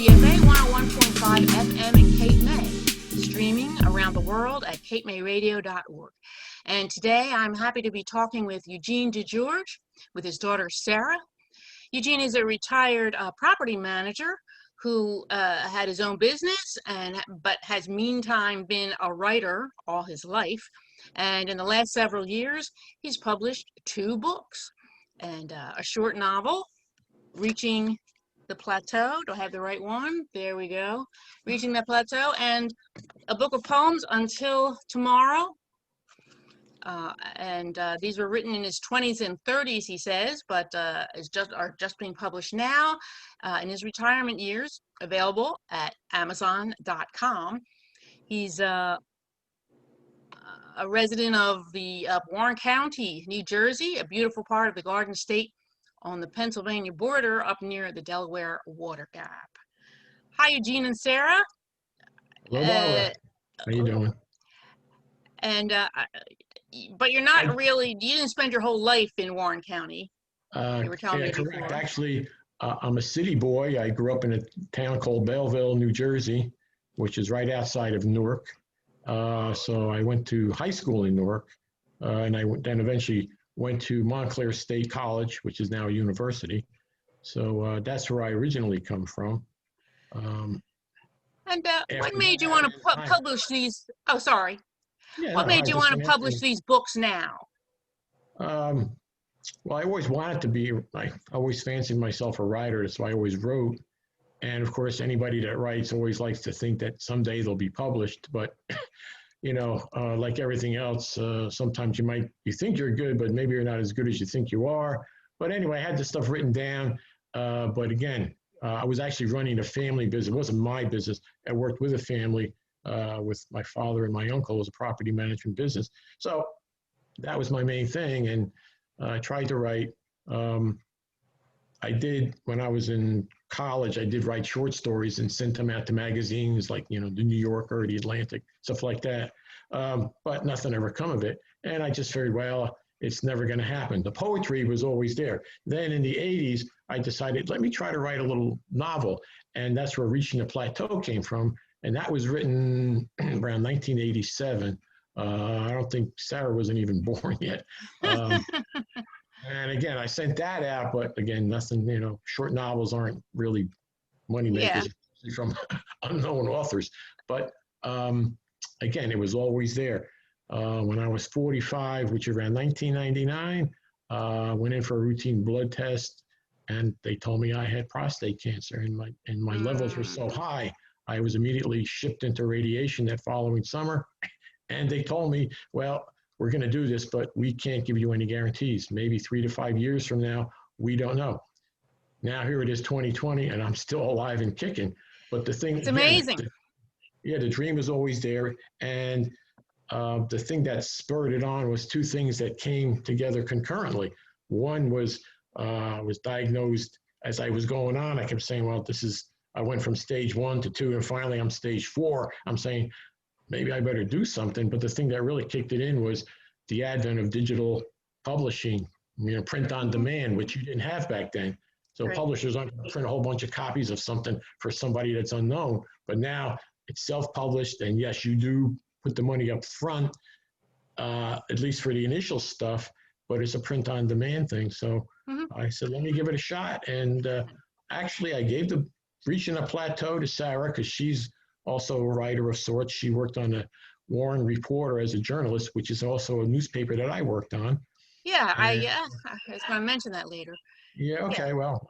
WCFA 101.5 FM in Cape May, streaming around the world at capemayradio.org. And today I'm happy to be talking with Eugene DeGeorge with his daughter Sarah. Eugene is a retired property manager who had his own business but has meantime been a writer all his life. And in the last several years, he's published 2 books and a short novel, Reaching the Plateau. Do I have the right one? There we go. Reaching the Plateau, and a book of poems, Until Tomorrow. These were written in his 20s and 30s, he says, but are just being published now in his retirement years, available at Amazon.com. He's a resident of Warren County, New Jersey, a beautiful part of the Garden State on the Pennsylvania border up near the Delaware Water Gap. Hi, Eugene and Sarah. Hello, Barbara. How you doing? And but you're not really, you didn't spend your whole life in Warren County. You were telling me correct. before. Actually, I'm a city boy. I grew up in a town called Belleville, New Jersey, which is right outside of Newark. So I went to high school in Newark, and then eventually went to Montclair State College, which is now a university. So that's where I originally come from. What made you want to publish these? Oh, sorry. Yeah, what made you want to publish these books now? Well, I always wanted to be, I always fancied myself a writer, so I always wrote. And of course, anybody that writes always likes to think that someday they'll be published. But, you know, like everything else, sometimes you think you're good, but maybe you're not as good as you think you are. But anyway, I had this stuff written down. But again, I was actually running a family business. It wasn't my business. I worked with a family, with my father and my uncle. It was a property management business. So that was my main thing. And I tried to write. I did, when I was in college, I did write short stories and sent them out to magazines like, you know, the New Yorker, the Atlantic, stuff like that. But nothing ever come of it. And I just figured, well, it's never going to happen. The poetry was always there. Then in the 80s, I decided, let me try to write a little novel. And that's where Reaching the Plateau came from. And that was written around 1987. I don't think Sarah wasn't even born yet. And again, I sent that out, but again, nothing, you know, short novels aren't really money makers from unknown authors. But again, it was always there. When I was 45, which was around 1999, went in for a routine blood test, and they told me I had prostate cancer, and my levels were so high, I was immediately shipped into radiation that following summer. And they told me, well, we're going to do this, but we can't give you any guarantees. Maybe 3 to 5 years from now, we don't know. Now here it is, 2020, and I'm still alive and kicking. But the thing, it's amazing. The dream is always there. And the thing that spurred it on was 2 things that came together concurrently. One was diagnosed as I was going on. I kept saying, well, I went from stage 1 to 2, and finally I'm stage 4. I'm saying, maybe I better do something. But the thing that really kicked it in was the advent of digital publishing, you know, print on demand, which you didn't have back then. So right. Publishers aren't going to print a whole bunch of copies of something for somebody that's unknown. But now it's self-published, and yes, you do put the money up front, at least for the initial stuff, but it's a print on demand thing. So I said, let me give it a shot. And actually, I gave the Reaching a Plateau to Sarah because she's also a writer of sorts. She worked on the Warren Reporter as a journalist, which is also a newspaper that I worked on. Yeah, I was going to mention that later. Yeah, okay, yeah. Well,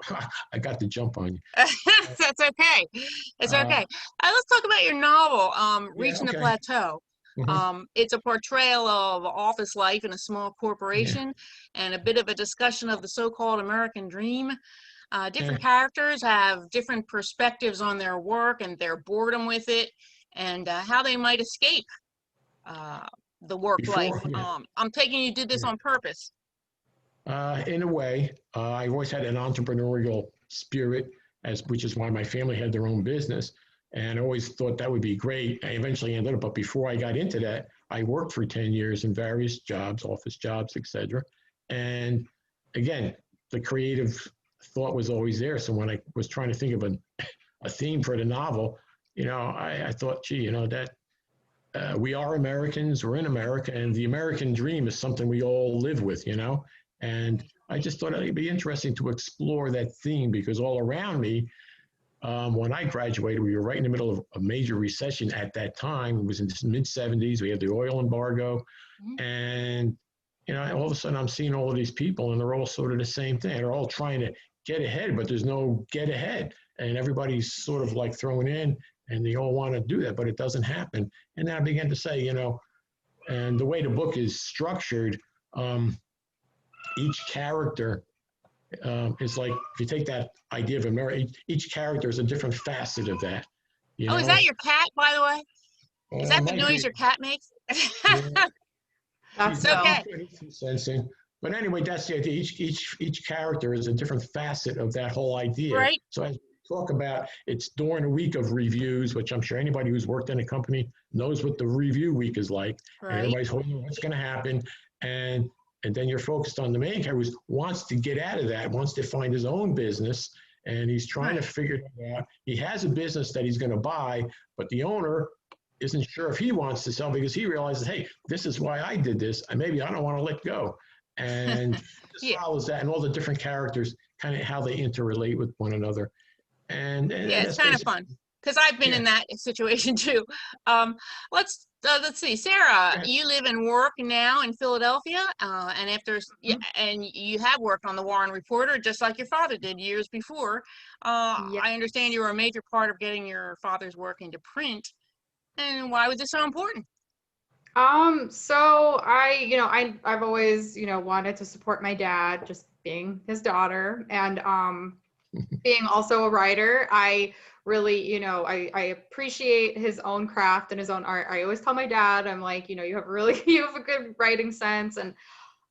I got the jump on you. That's okay. It's okay. Let's talk about your novel, Reaching the Plateau. It's a portrayal of office life in a small corporation and a bit of a discussion of the so-called American dream. Different characters have different perspectives on their work and their boredom with it, and how they might escape the work life. I'm taking you did this on purpose. In a way, I've always had an entrepreneurial spirit, which is why my family had their own business, and I always thought that would be great. I eventually ended up, but before I got into that, I worked for 10 years in various jobs, office jobs, etc. And again, the creative thought was always there. So when I was trying to think of a theme for the novel, I thought, gee, that we are Americans, we're in America, and the American dream is something we all live with, and I just thought it'd be interesting to explore that theme because all around me, when I graduated, we were right in the middle of a major recession at that time. It was in the mid-'70s. We had the oil embargo. And, all of a sudden I'm seeing all of these people and they're all sort of the same thing. They're all trying to get ahead, but there's no get ahead. And everybody's sort of like throwing in and they all want to do that, but it doesn't happen. And then I began to say, and the way the book is structured, each character is like, if you take that idea of America, each character is a different facet of that. Oh, is that your cat, by the way? Is that the noise your cat makes? Yeah. That's okay. Sensing. But anyway, that's the idea. Each character is a different facet of that whole idea. Right. So as we talk about, it's during a week of reviews, which I'm sure anybody who's worked in a company knows what the review week is like. Right. And everybody's holding what's going to happen. And then you're focused on the main character who wants to get out of that, wants to find his own business, and he's trying to figure it out. He has a business that he's going to buy, but the owner isn't sure if he wants to sell because he realizes, hey, this is why I did this, and maybe I don't want to let go. And this follows that, and all the different characters, kind of how they interrelate with one another. And it's kind of fun because I've been in that situation too. Let's see, Sarah, you live and work now in Philadelphia, and and you have worked on the Warren Reporter just like your father did years before. I understand you were a major part of getting your father's work into print. And why was it so important? So I've always, wanted to support my dad, just being his daughter, and being also a writer. I really, I appreciate his own craft and his own art. I always tell my dad, I'm like, you have a good writing sense. And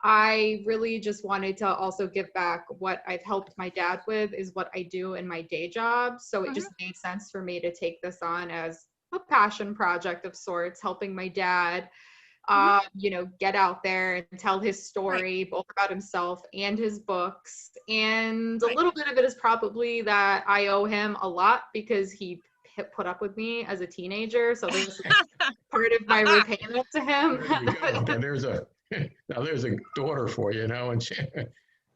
I really just wanted to also give back. What I've helped my dad with is what I do in my day job. So it just made sense for me to take this on as a passion project of sorts, helping my dad, get out there and tell his story, both about himself and his books. And a little bit of it is probably that I owe him a lot because he put up with me as a teenager. So this is part of my repayment to him. Now there's a daughter for you, and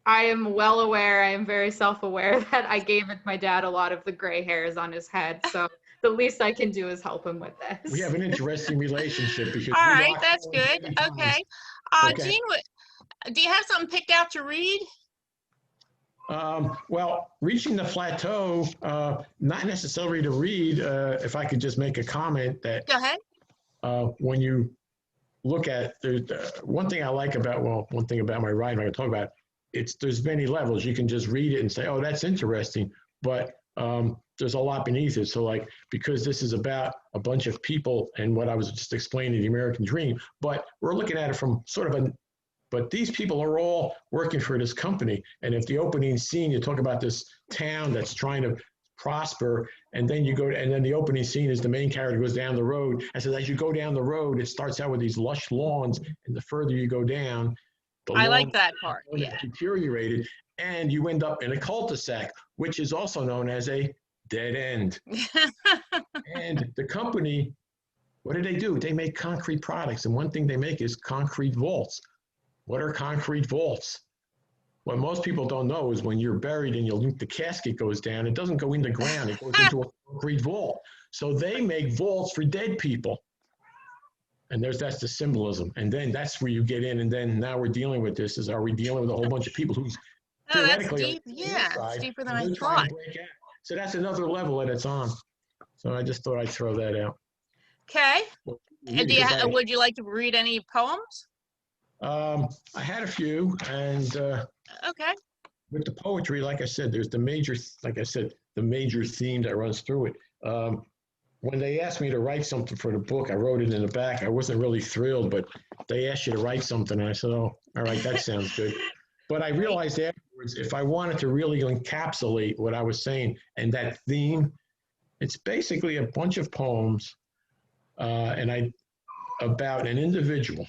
I am well aware. I am very self-aware that I gave my dad a lot of the gray hairs on his head. So the least I can do is help him with this. We have an interesting relationship because. All right, that's good. Okay. Gene, do you have something picked out to read? Well, Reaching the Plateau, not necessarily to read. If I could just make a comment that. Go ahead. When you look at one thing I like about my writing, I talk about there's many levels. You can just read it and say, oh, that's interesting, but there's a lot beneath it. So like, because this is about a bunch of people and what I was just explaining, the American dream, but we're looking at it from sort of but these people are all working for this company. And if the opening scene, you talk about this town that's trying to prosper, and then and then the opening scene is the main character goes down the road. And so as you go down the road, it starts out with these lush lawns, and the further you go down, I like that part. Deteriorated, and you end up in a cul-de-sac, which is also known as a dead end. And the company, what do? They make concrete products, and one thing they make is concrete vaults. What are concrete vaults? What most people don't know is when you're buried and the casket goes down, it doesn't go in the ground, it goes into a concrete vault. So they make vaults for dead people. And that's the symbolism. And then that's where you get in. And then now we're dealing with this are we dealing with a whole bunch of people who's theoretically that's deep. It's deeper than I thought. So that's another level that it's on. So I just thought I'd throw that out. Okay. And would you like to read any poems? I had a few, and okay. With the poetry, like I said, there's the major theme that runs through it. When they asked me to write something for the book, I wrote it in the back. I wasn't really thrilled, but they asked you to write something, and I said, oh, all right, that sounds good. But I realized afterwards, if I wanted to really encapsulate what I was saying and that theme, it's basically a bunch of poems about an individual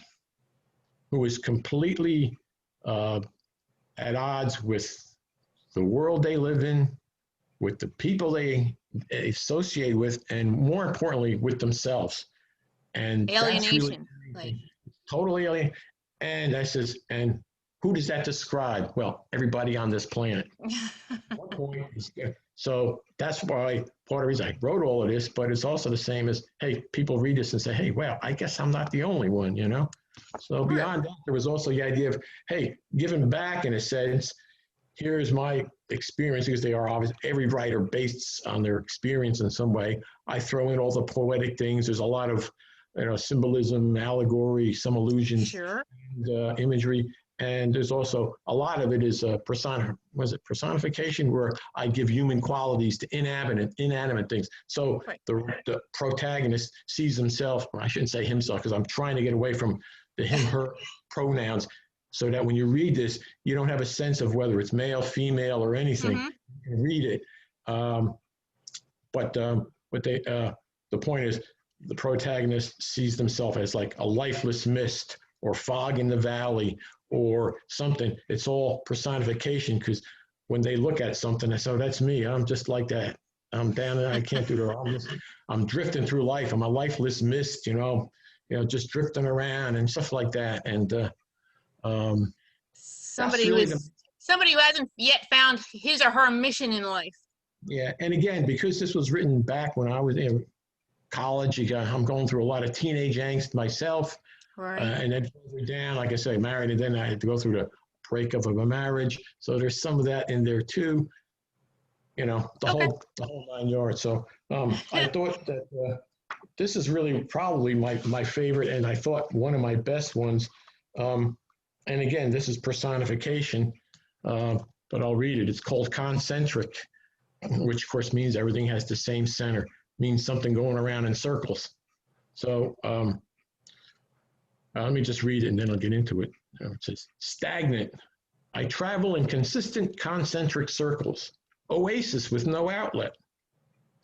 who is completely at odds with the world they live in, with the people they associate with, and more importantly, with themselves. And that's really Alienation. Like, totally alien. And I says, and who does that describe? Well, everybody on this planet. One point is, so that's why part of the reason I wrote all of this, but it's also the same as, hey, people read this and say, hey, well, I guess I'm not the only one, you know? So beyond that, there was also the idea of, hey, giving back in a sense. Here's my experience, because they are obviously, every writer based on their experience in some way. I throw in all the poetic things. There's a lot of, you know, symbolism, allegory, some allusions, sure. and, imagery. And there's also a lot of it is personification, where I give human qualities to inanimate things. So Right. the protagonist sees himself, or I shouldn't say himself, because I'm trying to get away from the him, her pronouns, so that when you read this, you don't have a sense of whether it's male, female, or anything. Mhm. You can read it. But the point is, the protagonist sees themselves as like a lifeless mist or fog in the valley or something. It's all personification, because when they look at something, they say, oh, that's me. I'm just like that. I'm down there. I can't do it. I'm drifting through life. I'm a lifeless mist, you know, just drifting around and stuff like that. And somebody really somebody who hasn't yet found his or her mission in life. Yeah, and again, because this was written back when I was in college, I'm going through a lot of teenage angst myself. Right. And then further down, like I say, married, and then I had to go through the breakup of a marriage. So there's some of that in there too. You know, the whole 9 yards. So I thought that this is really probably my favorite, and I thought one of my best ones. And again, this is personification, but I'll read it. It's called concentric, which of course means everything has the same center, means something going around in circles. So let me just read it and then I'll get into it. It says, stagnant. I travel in consistent concentric circles, oasis with no outlet.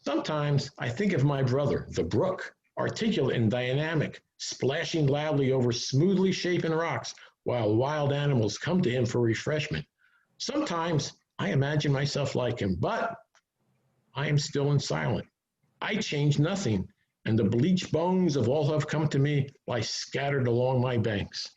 Sometimes I think of my brother, the brook, articulate and dynamic, splashing loudly over smoothly shapen rocks while wild animals come to him for refreshment. Sometimes I imagine myself like him, but I am still and silent. I change nothing, and the bleached bones of all who have come to me lie scattered along my banks.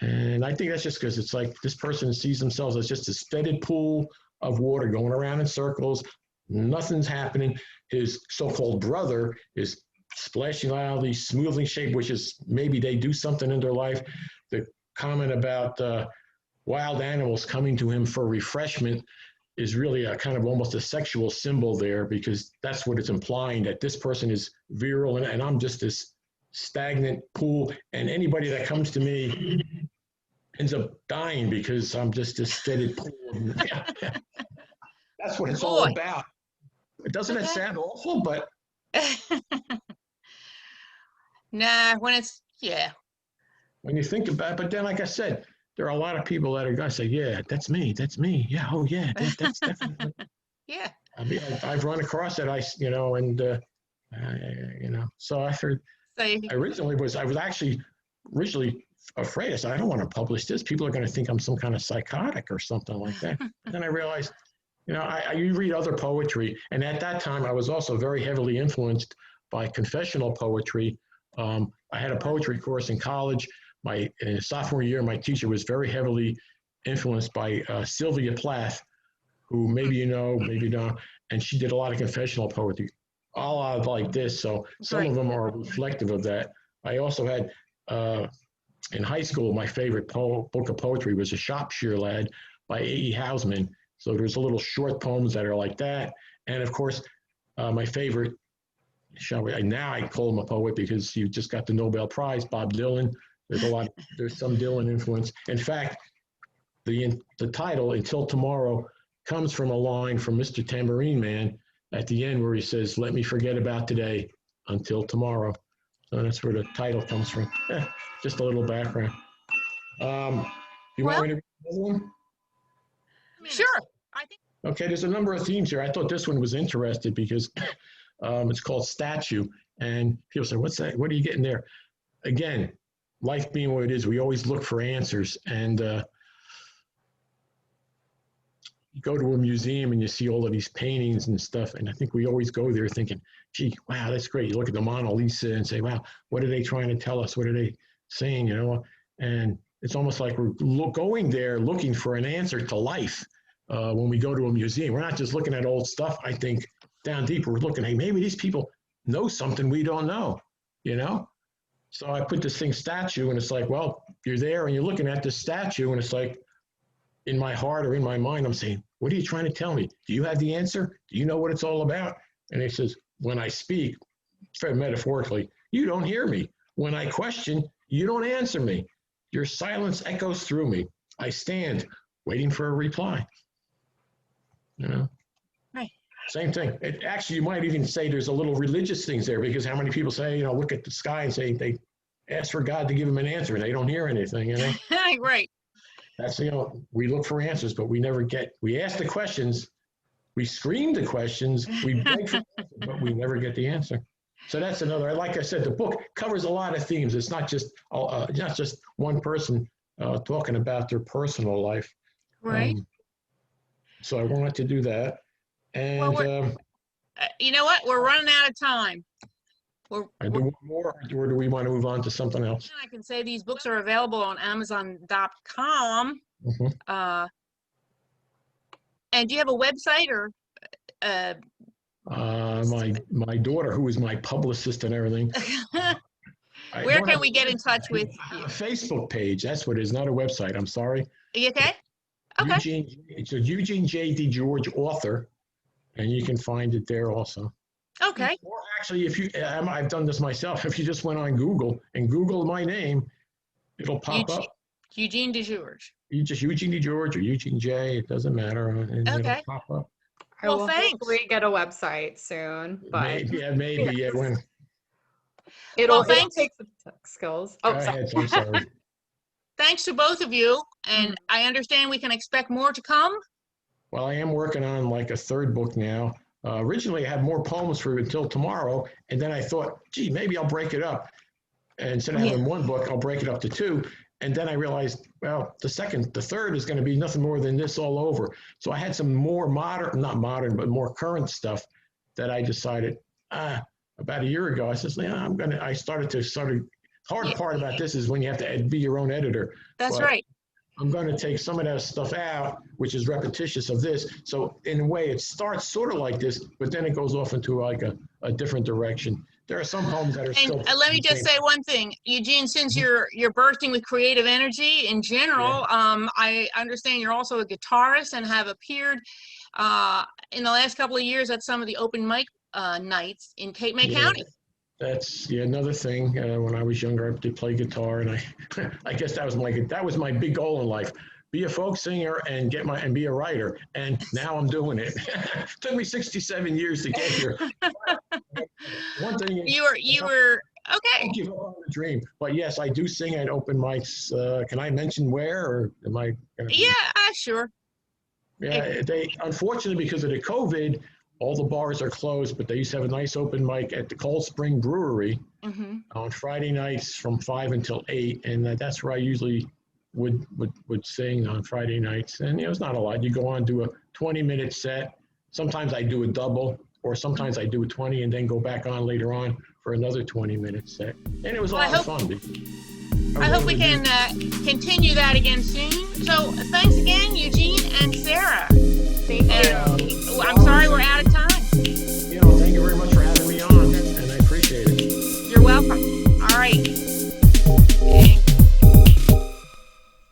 And I think that's just because it's like this person sees themselves as just a steady pool of water going around in circles. Nothing's happening. His so-called brother is splashing loudly, smoothly shaped, which is maybe they do something in their life. The comment about wild animals coming to him for refreshment is really a kind of almost a sexual symbol there, because that's what it's implying, that this person is virile and I'm just this stagnant pool, and anybody that comes to me ends up dying because I'm just this steady pool. That's what it's all about. Doesn't it sound awful? But nah, when it's, yeah. When you think about it, but then like I said, there are a lot of people that are going to say, yeah, that's me. Yeah, oh yeah, that's definitely. Yeah. I mean, I've run across it, so I heard, I was actually originally afraid. I said, I don't want to publish this. People are going to think I'm some kind of psychotic or something like that. Then I realized, you read other poetry, and at that time I was also very heavily influenced by confessional poetry. I had a poetry course in college. My sophomore year, my teacher was very heavily influenced by Sylvia Plath, who maybe you know, maybe you don't, and she did a lot of confessional poetry, all out like this. So some of them are reflective of that. I also had, in high school, my favorite book of poetry was A Shropshire Lad by A.E. Housman. So there's a little short poems that are like that. And of course, my favorite, now I call him a poet because he just got the Nobel Prize, Bob Dylan. There's some Dylan influence. In fact, the title, Until Tomorrow, comes from a line from Mr. Tambourine Man at the end where he says, let me forget about today until tomorrow. So that's where the title comes from. Just a little background. You want me to read another one? Sure. Okay, there's a number of themes here. I thought this one was interesting because it's called Statue. And people say, what's that? What are you getting there? Again, life being what it is, we always look for answers. And you go to a museum and you see all of these paintings and stuff, and I think we always go there thinking, gee, wow, that's great. You look at the Mona Lisa and say, wow, what are they trying to tell us? What are they saying, And it's almost like we're going there looking for an answer to life when we go to a museum. We're not just looking at old stuff. I think down deeper, we're looking, hey, maybe these people know something we don't know, So I put this statue, and it's like, well, you're there and you're looking at this statue, and it's like, in my heart or in my mind, I'm saying, what are you trying to tell me? Do you have the answer? Do you know what it's all about? And he says, when I speak, metaphorically, you don't hear me. When I question, you don't answer me. Your silence echoes through me. I stand waiting for a reply. Right. Same thing. Actually, you might even say there's a little religious things there, because how many people say, look at the sky and say they ask for God to give them an answer and they don't hear anything, Right. That's, we look for answers, but we ask the questions, we scream the questions, we beg for answers, but we never get the answer. So that's another, like I said, the book covers a lot of themes. It's not just one person talking about their personal life. Right. So I wanted to do that. And you know what? We're running out of time. I do one more, or do we want to move on to something else? I can say these books are available on Amazon.com. Mm-hmm. And do you have a website or? My daughter, who is my publicist and everything. Where can we get in touch with you? A Facebook page. That's what it is, not a website. I'm sorry. Are you okay? Okay. It's a Eugene J, DeGeorge author, and you can find it there also. Okay. Or actually, I've done this myself. If you just went on Google and Google my name, it'll pop up. Eugene DeGeorge. You just Eugene DeGeorge or Eugene J. It doesn't matter. And Okay. It'll pop up. I will hopefully get a website soon, but maybe when. It'll take some tech skills. Oh, sorry. I'm sorry. Thanks to both of you, and I understand we can expect more to come. Well, I am working on like a third book now. Originally, I had more poems for until tomorrow, and then I thought, gee, maybe I'll break it up. And instead of having one book, I'll break it up to two. And then I realized, well, the third is going to be nothing more than this all over. So I had some more not modern, but more current stuff that I decided, about a year ago, I said, I started to hard part about this is when you have to be your own editor. That's right. I'm going to take some of that stuff out, which is repetitious of this. So in a way, it starts sort of like this, but then it goes off into like a different direction. There are some poems that are still. And let me just say one thing, Eugene. Since you're bursting with creative energy in general, I understand you're also a guitarist and have appeared in the last couple of years at some of the open mic nights in Cape May County. That's another thing. When I was younger, I did play guitar, and I guess that was my big goal in life: be a folk singer and be a writer. And now I'm doing it. It took me 67 years to get here. One thing you were okay. Don't give up on the dream. But yes, I do sing at open mics. Can I mention where, or am I? Sure. Yeah, they unfortunately, because of the COVID, all the bars are closed, but they used to have a nice open mic at the Cold Spring Brewery on Friday nights from 5 until 8, and that's where I usually would sing on Friday nights. And it's not a lot. You go on, do a 20-minute set. Sometimes I do a double, or sometimes I do a 20 and then go back on later on for another 20-minute set. And it was a lot of fun. I hope we can continue that again soon. So thanks again, Eugene and Sarah.